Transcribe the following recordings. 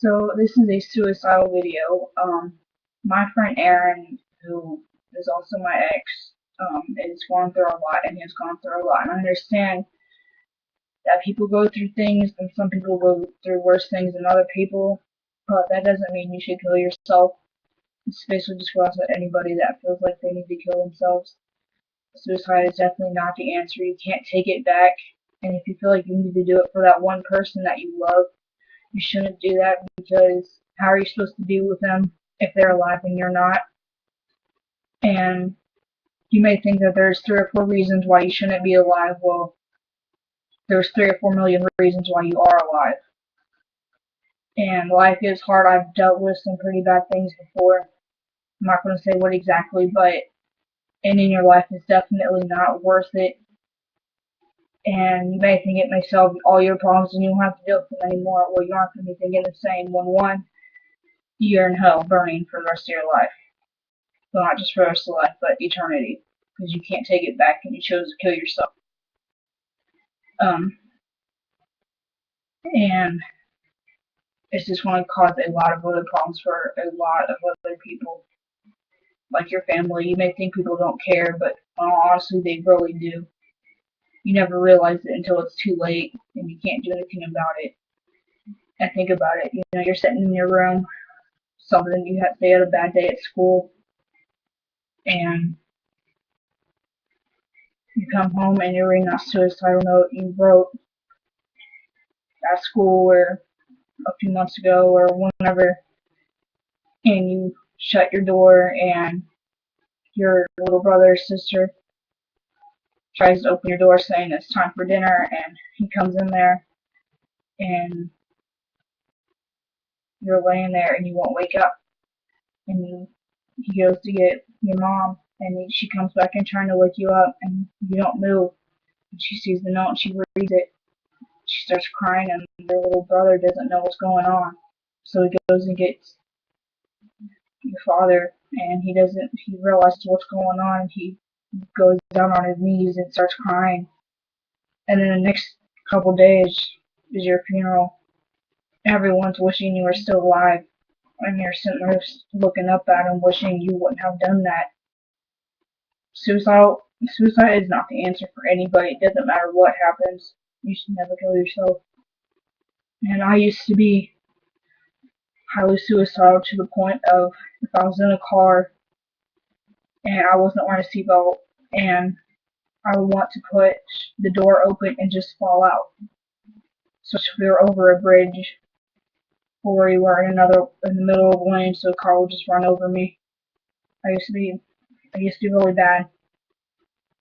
So this is a suicidal video. My friend Aaron, who is also my ex, is going through a lot and has gone through a lot. And I understand that people go through things and some people go through worse things than other people, but that doesn't mean you should kill yourself. This basically just goes at anybody that feels like they need to kill themselves. Suicide is definitely not the answer. You can't take it back. And if you feel like you need to do it for that one person that you love, you shouldn't do that because how are you supposed to be with them if they're alive and you're not? And you may think that there's 3 or 4 reasons why you shouldn't be alive. Well, there's 3 or 4 million reasons why you are alive. And life is hard. I've dealt with some pretty bad things before. I'm not going to say what exactly, but ending your life is definitely not worth it. And you may think it may solve all your problems and you don't have to deal with them anymore. Well, you aren't going to be thinking the same. One, you're in hell burning for the rest of your life. Well, not just for the rest of life, but eternity, because you can't take it back and you chose to kill yourself. And it's just going to cause a lot of other problems for a lot of other people, like your family. You may think people don't care, but honestly, they really do. You never realize it until it's too late and you can't do anything about it. And think about it. You know, you're sitting in your room, something they had a bad day at school, and you come home and you're reading that suicidal note you wrote at school or a few months ago or whenever, and you shut your door and your little brother or sister tries to open your door saying it's time for dinner, and he comes in there and you're laying there and you won't wake up, and he goes to get your mom and she comes back in trying to wake you up and you don't move, and she sees the note and she reads it. She starts crying and your little brother doesn't know what's going on, so he goes and gets your father, and he realizes what's going on. He goes down on his knees and starts crying. And then the next couple days is your funeral. Everyone's wishing you were still alive, and you're sitting there looking up at him, wishing you wouldn't have done that. Suicide is not the answer for anybody. It doesn't matter what happens. You should never kill yourself. And I used to be highly suicidal to the point of if I was in a car and I wasn't wearing a seatbelt and I would want to put the door open and just fall out. So if we were over a bridge or we were in the middle of a lane, so a car would just run over me. I used to be really bad.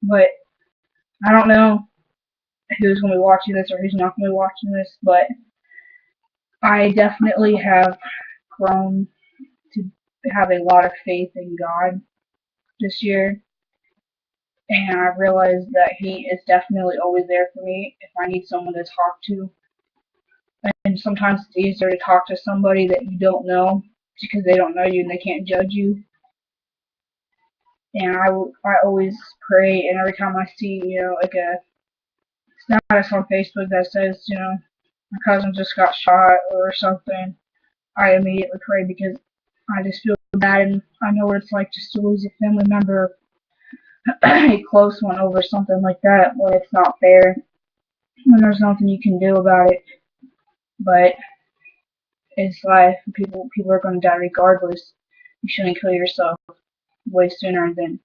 But I don't know who's gonna be watching this or who's not gonna be watching this, but I definitely have grown to have a lot of faith in God this year, and I've realized that He is definitely always there for me if I need someone to talk to. And sometimes it's easier to talk to somebody that you don't know because they don't know you and they can't judge you. And I always pray, and every time I see, like a status on Facebook that says, my cousin just got shot or something, I immediately pray because I just feel bad, and I know what it's like just to lose a family member, a close one, over something like that. Well, it's not fair, and there's nothing you can do about it. But it's life. People are going to die regardless. You shouldn't kill yourself way sooner than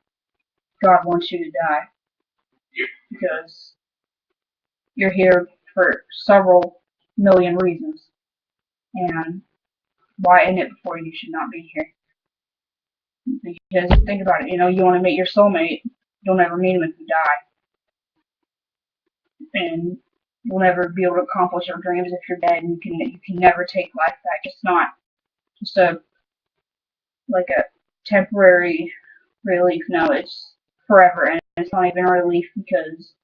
God wants you to die, because you're here for several million reasons, and why end it before you should not be here? Because think about it, you want to meet your soulmate, you'll never meet him if you die, and you'll never be able to accomplish your dreams if you're dead, and you can never take life back. It's not just a temporary relief. No, it's forever, and it's not even a relief because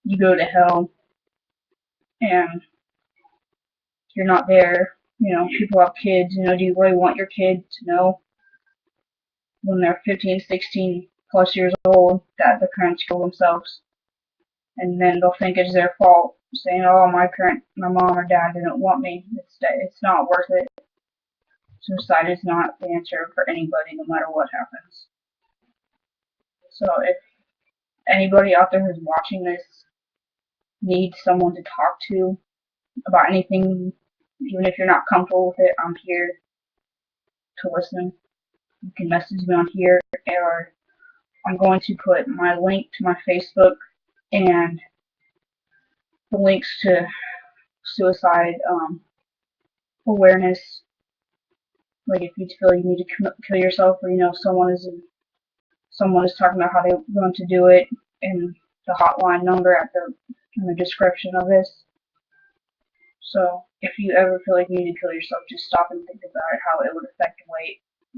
you go to hell and you're not there. People have kids. Do you really want your kid to know when they're 15, 16 plus years old that their parents kill themselves? And then they'll think it's their fault saying, "Oh, my mom or dad didn't want me." It's not worth it. Suicide is not the answer for anybody, no matter what happens. So if anybody out there who's watching this needs someone to talk to about anything, even if you're not comfortable with it, I'm here to listen. You can message me on here, or I'm going to put my link to my Facebook and the links to suicide awareness. Like if you feel you need to kill yourself, or someone is talking about how they want to do it, and the hotline number in the description of this. So if you ever feel like you need to kill yourself, just stop and think about it, how it would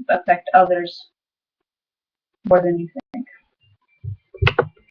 affect others more than you think.